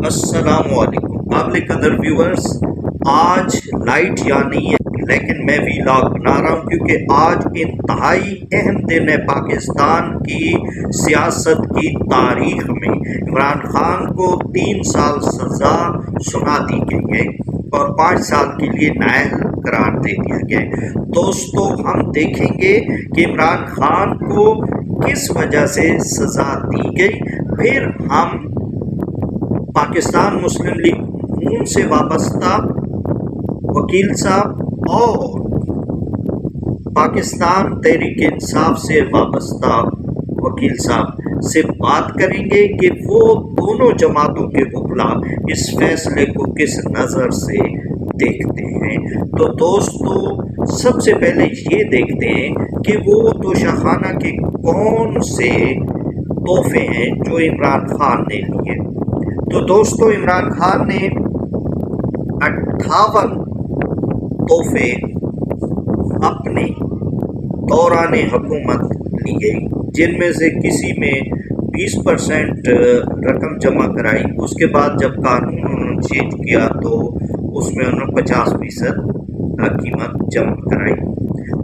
السلام علیکم قابل قدر ویورز، آج لائٹ یا نہیں ہے لیکن میں ویلاگ بنا رہا ہوں کیونکہ آج انتہائی اہم دن ہے پاکستان کی سیاست کی تاریخ میں۔ عمران خان کو 3 سال سزا سنا دی گئی ہے اور 5 سال کے لیے نااہل قرار دے دیا گیا ہے۔ دوستو، ہم دیکھیں گے کہ عمران خان کو کس وجہ سے سزا دی گئی، پھر ہم پاکستان مسلم لیگ نون سے وابستہ وکیل صاحب اور پاکستان تحریک انصاف سے وابستہ وکیل صاحب سے بات کریں گے کہ وہ دونوں جماعتوں کے وکلاء اس فیصلے کو کس نظر سے دیکھتے ہیں۔ تو دوستو، سب سے پہلے یہ دیکھتے ہیں کہ وہ توشیخانہ کے کون سے تحفے ہیں جو عمران خان نے لیے۔ تو دوستو، عمران خان نے 58 تحفے اپنے دوران حکومت لیے، جن میں سے کسی میں 20% رقم جمع کرائی۔ اس کے بعد جب قانون انہوں نے چینج کیا تو اس میں انہوں نے 50% قیمت جمع کرائی۔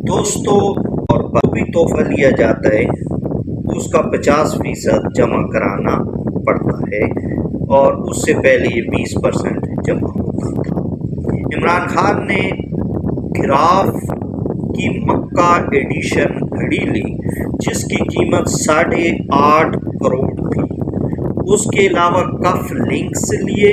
دوستو، اور بھی تحفہ لیا جاتا ہے اس کا 50% جمع کرانا پڑتا ہے اور اس سے پہلے یہ 20% جمع ہوتا تھا۔ عمران خان نے گراف کی مکہ ایڈیشن گھڑی لی جس کی قیمت 8.5 کروڑ تھی۔ اس کے علاوہ کف لنکس لیے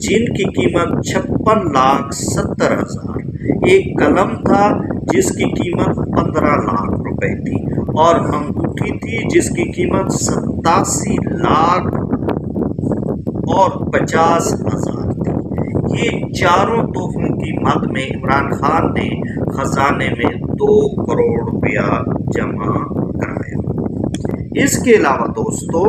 جن کی قیمت 56,70,000۔ ایک قلم تھا جس کی قیمت 15 لاکھ روپے تھی اور انگوٹھی تھی جس کی قیمت 87 لاکھ اور 50,000 تھی۔ یہ چاروں تحفوں کی مد میں عمران خان نے خزانے میں 2 کروڑ روپیہ جمع کرایا۔ اس کے علاوہ دوستو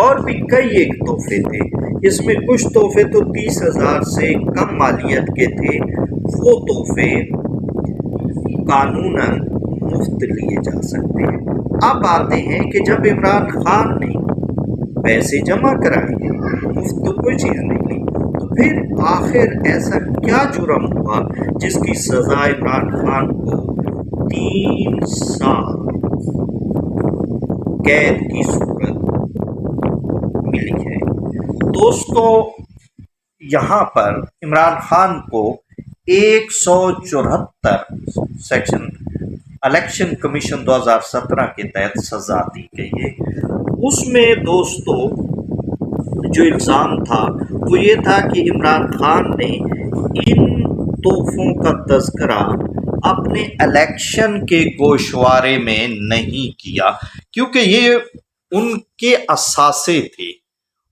اور بھی کئی ایک تحفے تھے۔ اس میں کچھ تحفے تو 30,000 سے کم مالیت کے تھے، وہ تحفے قانوناً مفت لیے جا سکتے ہیں۔ اب آتے ہیں کہ جب عمران خان نے پیسے جمع کرائے، مفت تو کوئی چیز نہیں لی، تو پھر آخر ایسا کیا جرم ہوا جس کی سزا عمران خان کو 3 سال قید کی صورت ملی ہے؟ دوستو، یہاں پر عمران خان کو 174 سیکشن الیکشن کمیشن 2017 کے تحت سزا دی گئی ہے۔ اس میں دوستو جو الزام تھا وہ یہ تھا کہ عمران خان نے ان تحفوں کا تذکرہ اپنے الیکشن کے گوشوارے میں نہیں کیا، کیونکہ یہ ان کے اثاثے تھے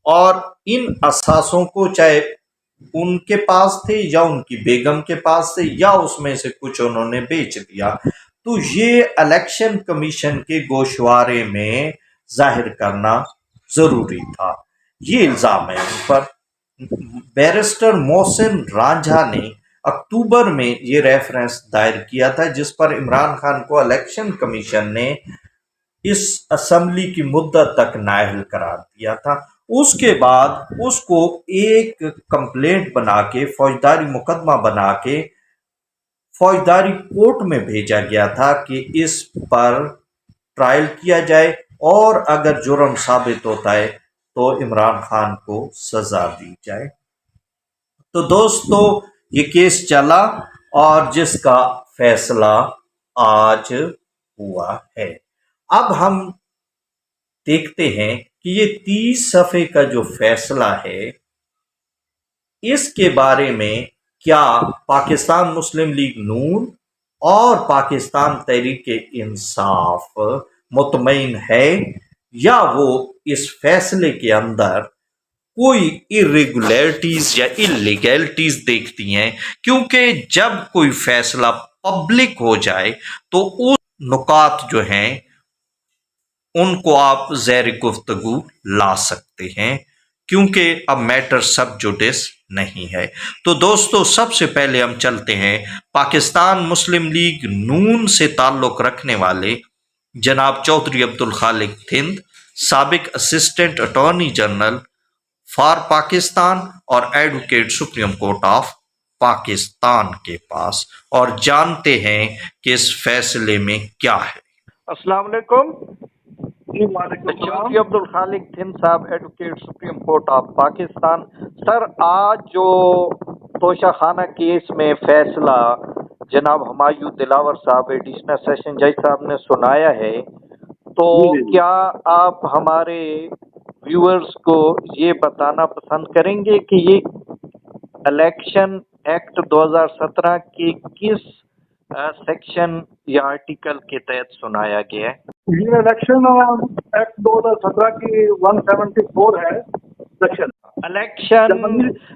اور ان اثاثوں کو چاہے ان کے پاس تھے یا ان کی بیگم کے پاس تھے یا اس میں سے کچھ انہوں نے بیچ دیا، تو یہ الیکشن کمیشن کے گوشوارے میں ظاہر کرنا ضروری تھا۔ یہ الزام ہے ان پر۔ بیرسٹر محسن رانجھا نے اکتوبر میں یہ ریفرنس دائر کیا تھا جس پر عمران خان کو الیکشن کمیشن نے اس اسمبلی کی مدت تک نااہل قرار دیا تھا۔ اس کے بعد اس کو ایک کمپلینٹ بنا کے، فوجداری مقدمہ بنا کے فوجداری کورٹ میں بھیجا گیا تھا کہ اس پر ٹرائل کیا جائے اور اگر جرم ثابت ہوتا ہے تو عمران خان کو سزا دی جائے۔ تو دوستو، یہ کیس چلا اور جس کا فیصلہ آج ہوا ہے۔ اب ہم دیکھتے ہیں کہ یہ 30 صفحے کا جو فیصلہ ہے اس کے بارے میں کیا پاکستان مسلم لیگ نون اور پاکستان تحریک انصاف مطمئن ہے یا وہ اس فیصلے کے اندر کوئی irregularities یا illegalities دیکھتی ہیں، کیونکہ جب کوئی فیصلہ پبلک ہو جائے تو اس نکات جو ہیں ان کو آپ زیر گفتگو لا سکتے ہیں، کیونکہ اب میٹر سب جوڈس نہیں ہے۔ تو دوستو، سب سے پہلے ہم چلتے ہیں پاکستان مسلم لیگ نون سے تعلق رکھنے والے جناب چودھری عبدالخالق تھند، سابق assistant attorney general for Pakistan और advocate supreme court of Pakistan के पास, और जानते हैं कि इस फैसले में क्या है। अस्सलाम वालेकुम। चौधरी अब्दुल खालिक थिन साहब, advocate supreme court of Pakistan. Sir, आज जो तोशा खाना केस में फैसला जनाब हुमायूं दिलावर साहब एडिशनल सेशन जज साहब ने सुनाया है, तो क्या आप हमारे व्यूअर्स को ये बताना पसंद करेंगे कि ये इलेक्शन एक्ट 2017 के किस सेक्शन या आर्टिकल के तहत सुनाया गया है? ये इलेक्शन एक्ट 2017 की 174 है सेक्शन।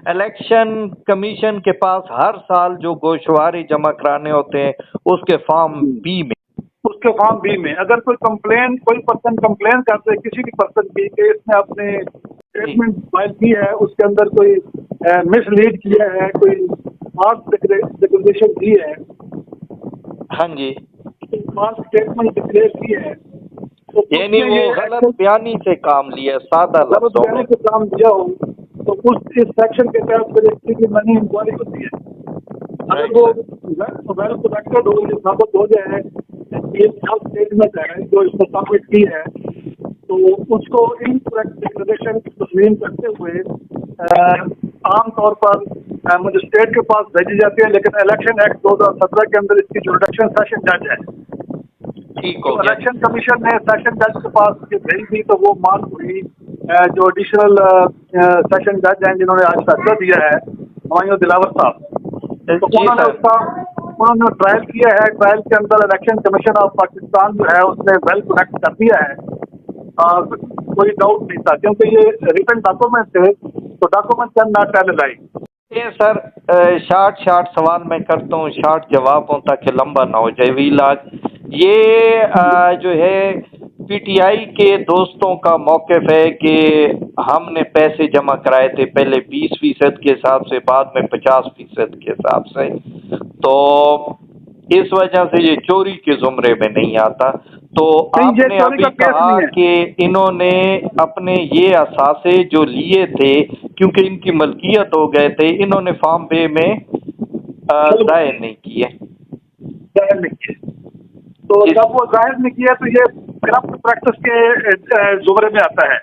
इलेक्शन कमीशन के पास हर साल जो गोशवारे जमा कराने होते हैं उसके फॉर्म बी में अगर कोई पर्सन कंप्लेन करते है किसी भी पर्सन की कि इसने अपने स्टेटमेंट फाइल की है, उसके अंदर कोई मिसलीड किया है, कोई फॉल्स डिक्लेरेशन की है, हाँ जी, फॉल्स स्टेटमेंट डिक्लेयर की है, तो यानी वो गलत बयानी से काम लिया, सादा लफ्जों में से काम दिया हो, तो इस सेक्शन के तहत फिर इसकी मनी इंक्वायरी होती है। अगर वो वेल प्रोटेक्टेड हो, ये साबित हो जाए ये फॉल्स स्टेटमेंट है जो इसको सबमिट की है, तो उसको इनकरेक्ट डिक्लेरेशन की तस्लीम करते हुए आमतौर पर मजिस्ट्रेट के पास भेजी जाती है। लेकिन इलेक्शन एक्ट 2017 के अंदर इसकी जुरिडिक्शन सेशन जज है। ठीक हो गया। इलेक्शन कमीशन ने सेशन जज के पास ये भेज दी, तो वो मान हुई जो एडिशनल सेशन जज हैं जिन्होंने आज फैसला दिया है, हुमायूं दिलावर साहब, तो उन्होंने ट्रायल किया है। ट्रायल के अंदर इलेक्शन कमीशन ऑफ पाकिस्तान जो है उसने वेल कनेक्ट कर दिया है, कोई डाउट नहीं था, क्योंकि ये रिटन डॉक्यूमेंट थे, तो document can not tell lie. ये सर शार्ट सवाल मैं करता हूँ, शार्ट जवाब हो ताकि लंबा ना हो जाए वीलाज। ये जो है पीटीआई के दोस्तों का मौक़िफ़ है कि हमने पैसे जमा कराए थे, पहले 20% के हिसाब से, बाद में 50% के हिसाब से, तो इस वजह से ये चोरी के ज़ुमरे में नहीं आता। तो आपने अभी कहा कि इन्होंने अपने ये असासे जो लिए थे, क्योंकि इनकी मलकियत हो गए थे, इन्होंने फॉर्म बे में दायर नहीं किए। तो जब वो जाहिर नहीं किया तो ये करप्ट प्रैक्टिस के ज़ुमरे में आता है।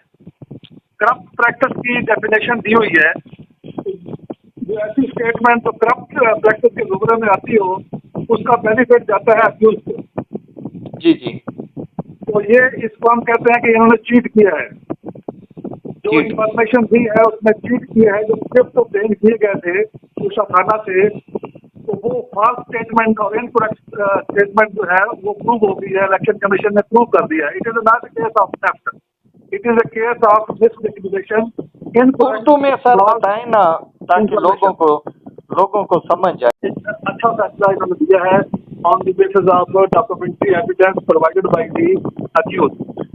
करप्ट प्रैक्टिस की डेफिनेशन दी हुई है, जो ऐसी स्टेटमेंट तो करप्ट प्रैक्टिस के ज़ुमरे में आती हो, उसका बेनिफिट जाता है अक्यूज को। जी जी। तो ये इसको हम कहते हैं कि इन्होंने चीट किया है, जो इंफॉर्मेशन दी है उसमें चीट किया है। जो गिफ्ट ऑब्टेन किए गए थे तोशा खाना से, तो वो फॉल्स स्टेटमेंट और इनकरेक्ट स्टेटमेंट जो है वो प्रूव हो गई है। इलेक्शन कमीशन ने प्रूव कर दिया। It is not a case of theft, it is a case of misdeclaration. Urdu में सर बताएं ना, ताकि लोगों को समझ आए। अच्छा फैसला इन्होंने दिया है on the basis of documentary evidence provided by the accused.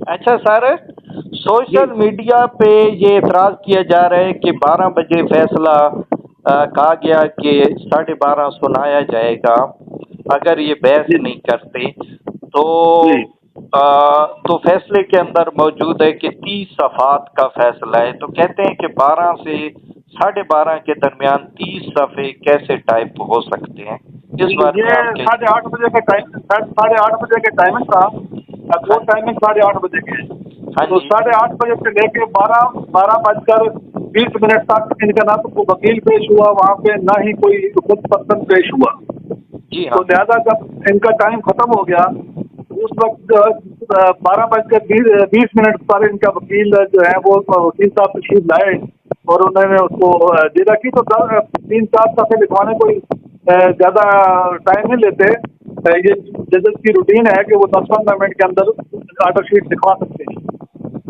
अच्छा सर, सोशल मीडिया पे ये एतराज़ किया जा रहा है कि 12 बजे फैसला कहा गया कि 12:30 सुनाया जाएगा। अगर ये बहस नहीं करते तो फैसले के अंदर मौजूद है कि 30 सफ़ात का फैसला है, तो कहते हैं कि 12 से 12:30 के दरमियान 30 सफ़े कैसे टाइप हो सकते हैं? इस बारे में 8:30 बजे का टाइम, 8:30 बजे के टाइमिंग था, वो टाइमिंग 8:30 बजे के, तो 8:30 बजे से लेके 12:20 तक इनका ना तो कोई वकील पेश हुआ वहाँ पे, ना ही कोई खुद पर्सन पेश हुआ। जी हाँ। तो लिहाजा जब इनका टाइम खत्म हो गया, उस वक्त 12:20 पर इनका वकील जो है वो वकील साहब तशरीफ लाए और उन्होंने उसको दे रखी। तो 3-4 सफ़े लिखवाने कोई ज़्यादा टाइम नहीं लेते। ये जजेस की रूटीन है कि वो 10-15 मिनट के अंदर आर्डर शीट लिखवा सकते हैं,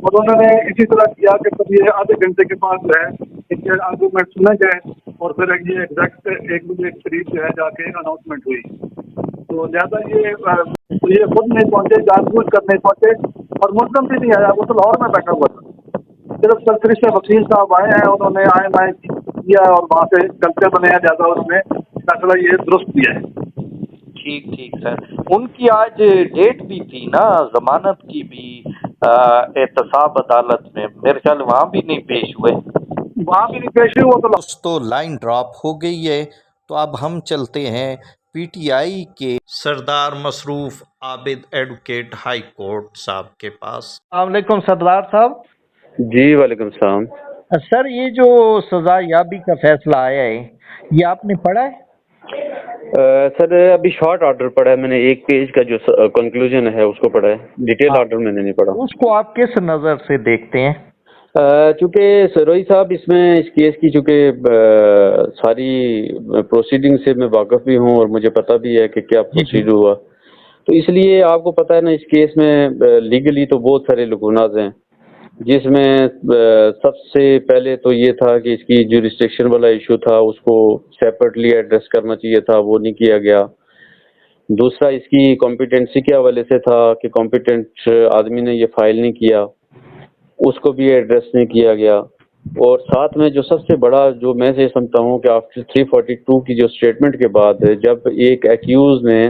और उन्होंने इसी तरह किया कि तब ये आधे घंटे के बाद जो है इनके आर्गूमेंट सुने गए, और फिर ये एग्जैक्ट 1 बजे के करीब जो है जाके अनाउंसमेंट हुई। तो लिहाजा ये खुद नहीं पहुंचे, जानबूझ कर नहीं पहुंचे, और मुल्ज़म भी नहीं आया, वो तो लाहौर में बैठा हुआ था। सिर्फ सरसरी से वकील साहब आए हैं, उन्होंने आए किया और वहाँ से कल्चर बनाया, ज़्यादा उन्होंने फैसला ये दुरुस्त किया है। ठीक सर। उनकी आज डेट भी थी ना जमानत की भी एहतसाब अदालत में, मेरे ख्याल वहाँ भी नहीं पेश हुए। वहाँ भी नहीं पेश हुई, वो तो दोस्तों लाइन ड्रॉप हो गई है, तो अब हम चलते हैं पीटीआई के सरदार मसरूफ आबिद एडवोकेट हाई कोर्ट साहब के पास। अस्सलाम वालेकुम सरदार साहब। जी वालेकुम सलाम। सर ये जो सजा याबी का फैसला आया है ये आपने पढ़ा है? सर अभी शॉर्ट ऑर्डर पढ़ा है मैंने, एक पेज का जो कंक्लूजन है उसको पढ़ा है, डिटेल ऑर्डर मैंने नहीं पढ़ा। उसको आप किस नज़र से देखते हैं? चूंकि सरोई साहब इसमें इस केस की चूंकि सारी प्रोसीडिंग से मैं वाकिफ भी हूँ और मुझे पता भी है कि क्या प्रोसीड हुआ, तो इसलिए आपको पता है ना इस केस में लीगली तो बहुत सारे लुकुनाज हैं, जिसमें सबसे पहले तो ये था कि इसकी जो रिस्ट्रिक्शन वाला इशू था उसको सेपरेटली एड्रेस करना चाहिए था, वो नहीं किया गया। दूसरा इसकी कॉम्पिटेंसी के हवाले से था कि कॉम्पिटेंट आदमी ने ये फाइल नहीं किया, उसको भी एड्रेस नहीं किया गया। और साथ में जो सबसे बड़ा जो मैं से समझता हूँ कि आफ्टर 342 की जो स्टेटमेंट के बाद जब एक एक्यूज ने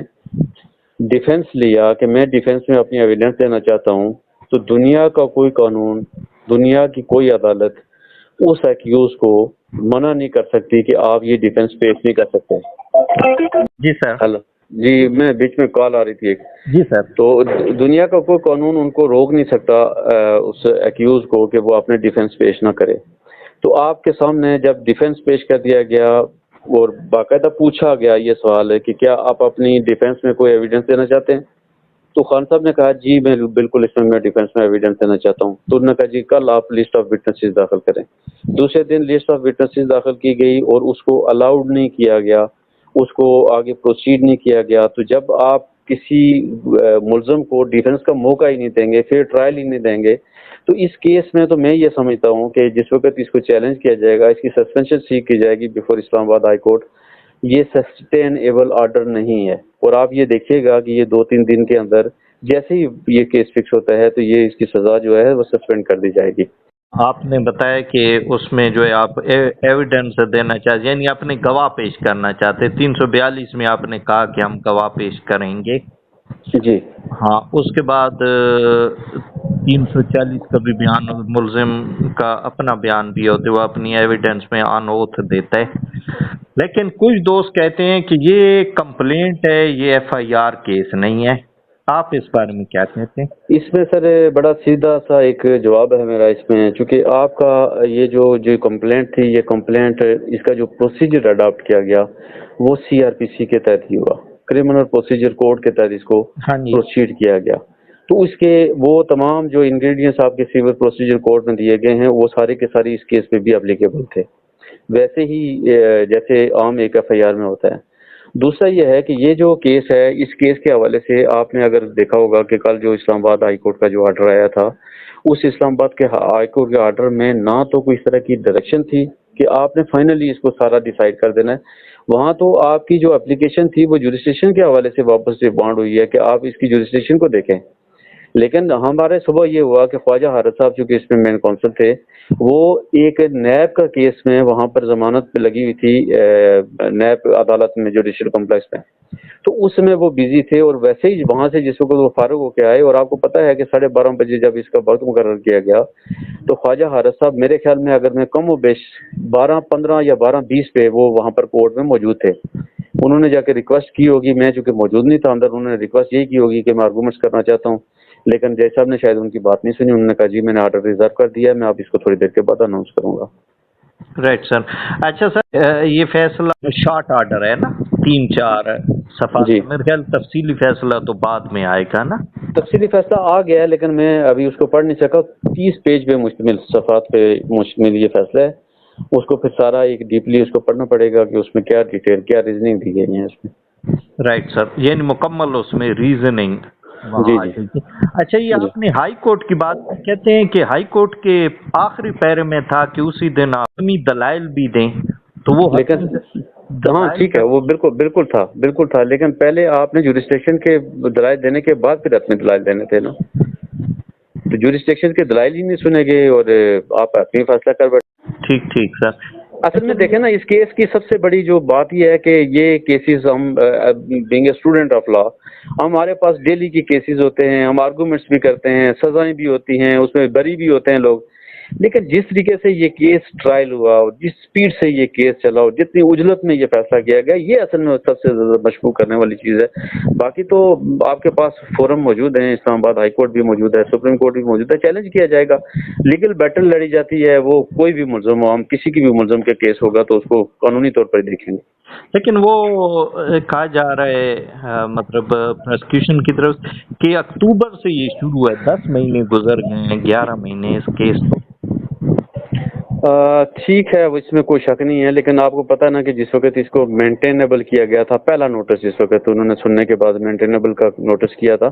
डिफेंस लिया कि मैं डिफेंस में अपनी एविडेंस देना चाहता हूँ, तो दुनिया का कोई कानून, दुनिया की कोई अदालत उस एक्यूज को मना नहीं कर सकती कि आप ये डिफेंस पेश नहीं कर सकते। जी सर। हेलो जी, मैं बीच में कॉल आ रही थी एक। जी सर। तो दुनिया का कोई कानून उनको रोक नहीं सकता उस एक्यूज को कि वो अपने डिफेंस पेश ना करे। तो आपके सामने जब डिफेंस पेश कर दिया गया और बाकायदा पूछा गया ये सवाल है कि क्या आप अपनी डिफेंस में कोई एविडेंस देना चाहते हैं, तो खान साहब ने कहा जी मैं बिल्कुल इसमें मैं डिफेंस में एविडेंस देना चाहता हूँ। तो उन्होंने कहा जी कल आप लिस्ट ऑफ विटनेसेस दाखिल करें। दूसरे दिन लिस्ट ऑफ विटनेसेस दाखिल की गई और उसको अलाउड नहीं किया गया, उसको आगे प्रोसीड नहीं किया गया। तो जब आप किसी मुलजम को डिफेंस का मौका ही नहीं देंगे, फिर ट्रायल ही नहीं देंगे, तो इस केस में तो मैं ये समझता हूँ कि जिस वक्त इसको चैलेंज किया जाएगा, इसकी सस्पेंशन सीख की जाएगी बिफोर इस्लामाबाद हाई कोर्ट, ये सस्टेनेबल ऑर्डर नहीं है। और आप ये देखिएगा कि ये 2-3 दिन के अंदर जैसे ही ये केस फिक्स होता है तो ये इसकी सजा जो है वो सस्पेंड कर दी जाएगी। आपने बताया कि उसमें जो है आप एविडेंस देना चाहते, यानी अपने गवाह पेश करना चाहते। 342 में आपने कहा कि हम गवाह पेश करेंगे। जी हाँ, उसके बाद 340 का भी बयान, मुलजिम का अपना बयान भी होते, वो अपनी एविडेंस में ऑन ओथ देता है। लेकिन कुछ दोस्त कहते हैं कि ये कंप्लेंट है, ये एफआईआर केस नहीं है। आप इस बारे में क्या कहते हैं? इसमें सर बड़ा सीधा सा एक जवाब है मेरा इसमें, चूंकि आपका ये जो कंप्लेंट थी, ये कंप्लेंट इसका जो प्रोसीजर अडॉप्ट किया गया वो सीआरपीसी के तहत ही हुआ, क्रिमिनल प्रोसीजर कोड के तहत इसको प्रोसीड किया गया। तो इसके वो तमाम जो इंग्रेडिएंट्स आपके सिविल प्रोसीजर कोड में दिए गए हैं वो सारे के सारे इस केस पे भी एप्लीकेबल थे, वैसे ही जैसे आम एक एफआईआर में होता है। दूसरा ये है कि ये जो केस है, इस केस के हवाले से आपने अगर देखा होगा कि कल जो इस्लामाबाद हाई कोर्ट का जो ऑर्डर आया था, उस इस्लामाबाद के हाई कोर्ट के ऑर्डर में ना तो कोई इस तरह की डायरेक्शन थी कि आपने फाइनली इसको सारा डिसाइड कर देना है। वहाँ तो आपकी जो एप्लीकेशन थी वो जुरिस्डिक्शन के हवाले से वापस से बाउंड हुई है कि आप इसकी जुरिस्डिक्शन को देखें। लेकिन हमारे सुबह ये हुआ कि ख्वाजा हारिस साहब चूंकि इसमें मेन काउंसिल थे, वो एक नैब का केस में वहाँ पर जमानत पे लगी हुई थी नैब अदालत में, जुडिशल कॉम्प्लेक्स में, तो उसमें वो बिजी थे। और वैसे ही वहाँ से जिस वक्त वो फारूक होके आए, और आपको पता है कि 12:30 बजे जब इसका वक्त मुकर्रर किया गया, तो ख्वाजा हारिस साहब मेरे ख्याल में अगर मैं कम व बेश 12:15 या 12:20 पे वो वहाँ पर कोर्ट में मौजूद थे। उन्होंने जाके रिक्वेस्ट की होगी, मैं चूंकि मौजूद नहीं था अंदर, उन्होंने रिक्वेस्ट यही की होगी कि मैं आर्गूमेंट्स करना चाहता हूँ, लेकिन जय साहब ने शायद उनकी बात नहीं सुनी। उन्होंने कहा जी मैंने ऑर्डर रिजर्व कर दिया है, मैं आप इसको थोड़ी देर के बाद अनाउंस करूंगा। Right sir. अच्छा सर, ये फैसला शॉर्ट ऑर्डर है ना, 3-4 सफा, मेरे ख्याल तफसीली फैसला तो बाद में आएगा ना? तफसीली फैसला आ गया है लेकिन मैं अभी उसको पढ़ नहीं सका। 30 पेज पे मुश्तमिल, सफात पे मुश्तमिल ये फैसला है, उसको फिर सारा एक डीपली उसको पढ़ना पड़ेगा कि उसमें क्या डिटेल, क्या रीजनिंग दी गई है उसमें। राइट सर, यानी मुकम्मल उसमें रीजनिंग। जी जी। अच्छा, ये आपने हाई कोर्ट की बात कहते हैं कि हाई कोर्ट के आखिरी पैरे में था कि उसी दिन अपनी दलाइल भी दें, तो वो लेकिन हाँ ठीक है, वो बिल्कुल था, लेकिन पहले आपने जुरिस्डिक्शन के दलाइल देने के बाद फिर अपने दलाइल देने थे ना। तो जुरिस्डिक्शन के दलाइल ही नहीं सुने गए और आप अपनी फैसला कर बैठे। ठीक सर। असल में देखें ना, इस केस की सबसे बड़ी जो बात यह है कि ये केसेस हम being a student of law, हमारे पास डेली की केसेस होते हैं, हम आर्गूमेंट्स भी करते हैं, सजाएं भी होती हैं, उसमें बरी भी होते हैं लोग। لیکن جس طریقے سے یہ کیس ٹرائل ہوا اور جس سپیڈ سے یہ کیس چلا اور جتنی اجلت میں یہ فیصلہ کیا گیا، یہ اصل میں سب سے زیادہ مشکوک کرنے والی چیز ہے۔ باقی تو آپ کے پاس فورم موجود ہیں، اسلام آباد ہائی کورٹ بھی موجود ہے، سپریم کورٹ بھی موجود ہے، چیلنج کیا جائے گا، لیگل بیٹل لڑی جاتی ہے، وہ کوئی بھی ملزم ہو، ہم کسی کی بھی ملزم کا کیس ہوگا تو اس کو قانونی طور پر دیکھیں گے۔ لیکن وہ کہا جا رہا ہے مطلب پروسیکیوشن کی طرف کہ اکتوبر سے یہ شروع ہے، 10 مہینے گزر گئے ہیں، 11 مہینے اس کیس کو۔ ٹھیک ہے، اس میں کوئی شک نہیں ہے، لیکن آپ کو پتا نا کہ جس وقت اس کو مینٹینیبل کیا گیا تھا، پہلا نوٹس جس وقت انہوں نے سننے کے بعد مینٹینیبل کا نوٹس کیا تھا،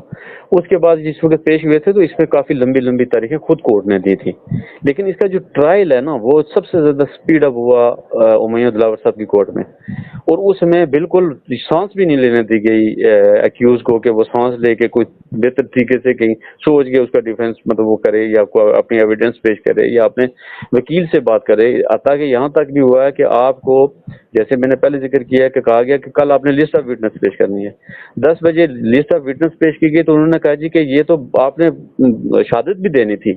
اس کے بعد جس وقت پیش ہوئے تھے تو اس میں کافی لمبی لمبی تاریخیں خود کورٹ نے دی تھی، لیکن اس کا جو ٹرائل ہے نا وہ سب سے زیادہ سپیڈ اپ ہوا امیہ دلاور صاحب کی کورٹ میں، اور اس میں بالکل سانس بھی نہیں لینے دی گئی ایکیوز کو کہ وہ سانس لے کے کوئی بہتر طریقے سے کہیں سوچ کے اس کا ڈیفینس مطلب وہ کرے یا اپنی ایویڈنس پیش کرے یا اپنے وکیل سے بات کرے، حتیٰ کہ یہاں تک بھی ہوا ہے کہ آپ کو جیسے میں نے پہلے ذکر کیا ہے کہ کہا گیا کہ کل آپ نے لسٹ آف وٹنس پیش کرنی ہے، 10 بجے لسٹ آف وٹنس پیش کی گئی تو انہوں نے کہا جی کہ یہ تو آپ نے شہادت بھی دینی تھی،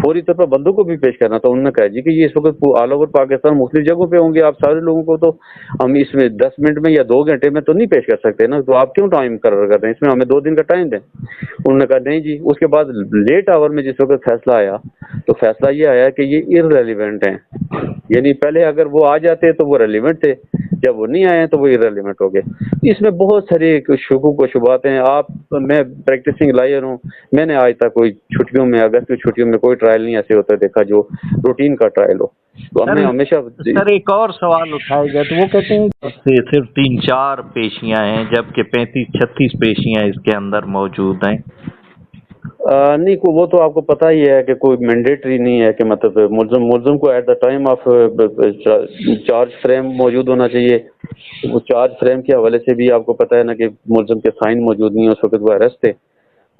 فوری طور پر بندوں کو بھی پیش کرنا تھا، انہوں نے کہا جی کہ یہ اس وقت آل اوور پاکستان مختلف جگہوں پہ ہوں گے، آپ سارے لوگوں کو تو ہم اس میں 10 منٹ میں یا 2 گھنٹے میں تو نہیں پیش کر سکتے نا، تو آپ کیوں ٹائم مقرر کر رہے ہیں، اس میں ہمیں 2 دن کا ٹائم دیں۔ انہوں نے کہا نہیں جی۔ اس کے بعد لیٹ آور میں جس وقت فیصلہ آیا تو فیصلہ یہ آیا کہ یہ ارریلیونٹ ہیں، یعنی پہلے اگر وہ آ جاتے تو وہ ریلیونٹ تھے، جب وہ نہیں آئے تو وہ ارریلیونٹ ہو گئے۔ اس میں بہت سارے شکوک و شبہات ہیں۔ میں پریکٹسنگ لائر ہوں، میں نے آج تک کوئی چھٹیوں میں اگست کی چھٹیوں میں کوئی ٹرائل نہیں ایسے ہوتا دیکھا جو روٹین کا ٹرائل ہو، تو ہم نے ہمیشہ سر ایک اور سوال اٹھائے گئے تو وہ کہتے ہیں کہ صرف 3-4 پیشیاں ہیں جبکہ 35-36 پیشیاں اس کے اندر موجود ہیں۔ نہیں، وہ تو آپ کو پتہ ہی ہے کہ کوئی مینڈیٹری نہیں ہے کہ مطلب ملزم کو at the time of charge frame موجود ہونا چاہیے، وہ چارج فریم کے حوالے سے بھی آپ کو پتہ ہے نا کہ ملزم کے سائن موجود نہیں ہے، اس وقت وہ اریسٹ تھے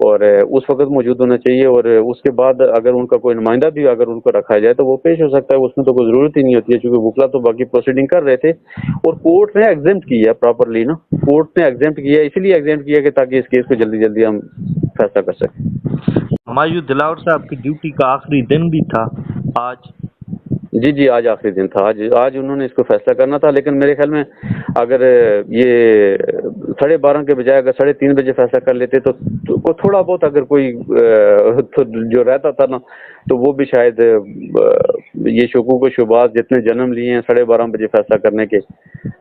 اور اس وقت موجود ہونا چاہیے، اور اس کے بعد اگر ان کا کوئی نمائندہ بھی اگر ان کو رکھا جائے تو وہ پیش ہو سکتا ہے، اس میں تو کوئی ضرورت ہی نہیں ہوتی ہے چونکہ وکلا تو باقی پروسیڈنگ کر رہے تھے، اور کورٹ نے ایگزمپٹ کیا پراپرلی نا، کورٹ نے ایگزمپٹ کیا اسی لیے ایگزمپٹ کیا کہ تاکہ اس کیس کو جلدی جلدی ہم فیصلہ کر سکیں۔ ہمایوں دلاور صاحب کی ڈیوٹی کا آخری دن بھی تھا آج۔ جی آج آخری دن تھا، آج انہوں نے اس کو فیصلہ کرنا تھا، لیکن میرے خیال میں اگر یہ 12:30 کے بجائے اگر 3:30 بجے فیصلہ کر لیتے تو تھوڑا بہت اگر کوئی جو رہتا تھا نا تو وہ بھی شاید یہ شکوک و شبہات جتنے جنم لیے ہیں 12:30 بجے فیصلہ کرنے کے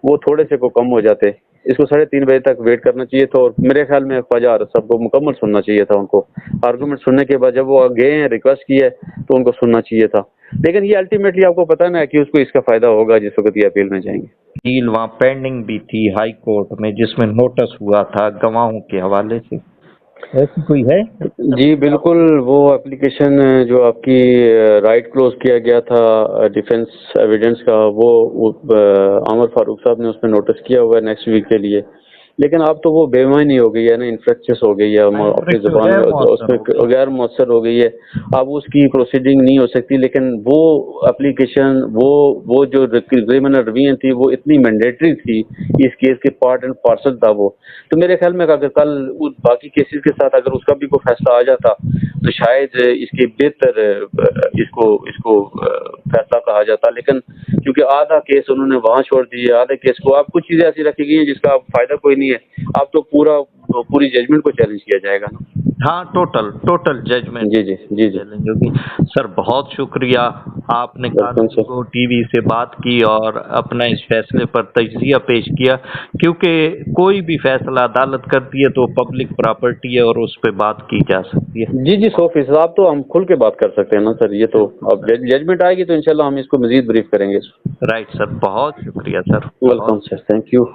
وہ تھوڑے سے کو کم ہو جاتے۔ اس کو 3:30 بجے تک ویٹ کرنا چاہیے تھا، اور میرے خیال میں خواجہ عارض صاحب کو مکمل سننا چاہیے تھا، ان کو آرگومنٹ سننے کے بعد جب وہ گئے ہیں ریکویسٹ کی ہے تو ان کو سننا چاہیے تھا، لیکن یہ الٹیمیٹلی آپ کو پتہ ہے نا کہ اس کو اس کا فائدہ ہوگا جس وقت یہ اپیل میں جائیں گے۔ ڈیل وہاں پینڈنگ بھی تھی ہائی کورٹ میں جس میں نوٹس ہوا تھا گواہوں کے حوالے سے، ایسی کوئی ہے؟ جی بالکل، وہ اپلیکیشن جو آپ کی رائٹ کلوز کیا گیا تھا ڈیفینس ایویڈنس کا، وہ عامر فاروق صاحب نے اس میں نوٹس کیا ہوا ہے نیکسٹ ویک کے لیے، لیکن اب تو وہ بے معنی ہو گئی ہے نا، انفریکچس ہو گئی ہے اپنی زبان اس میں غیر مؤثر ہو گئی ہے، اب اس کی پروسیڈنگ نہیں ہو سکتی، لیکن وہ اپلیکیشن وہ جو کریمنل ریویژن تھی وہ اتنی مینڈیٹری تھی، اس کیس کے پارٹ اینڈ پارسل تھا وہ، تو میرے خیال میں اگر کل باقی کیسز کے ساتھ اگر اس کا بھی کوئی فیصلہ آ جاتا تو شاید اس کی بہتر اس کو فیصلہ کہا جاتا، لیکن کیونکہ آدھا کیس انہوں نے وہاں چھوڑ دی ہے، آدھے کیس کو اب کچھ چیزیں ایسی رکھی گئی ہیں جس کا فائدہ کوئی نہیں ہے، اب تو پوری ججمنٹ کو چیلنج کیا جائے گا نا۔ ہاں ٹوٹل ججمنٹ جی چیلنج ہوگی۔ سر بہت شکریہ، آپ نے قانون کو ٹی وی سے بات کی اور اپنا اس فیصلے پر تجزیہ پیش کیا، کیونکہ کوئی بھی فیصلہ عدالت کرتی ہے تو پبلک پراپرٹی ہے اور اس پہ بات کی جا سکتی ہے۔ جی 100%، آپ تو ہم کھل کے بات کر سکتے ہیں نا سر، یہ تو اب ججمنٹ آئے گی تو انشاءاللہ ہم اس کو مزید بریف کریں گے۔ رائٹ سر، بہت شکریہ sir. Welcome sir, thank you.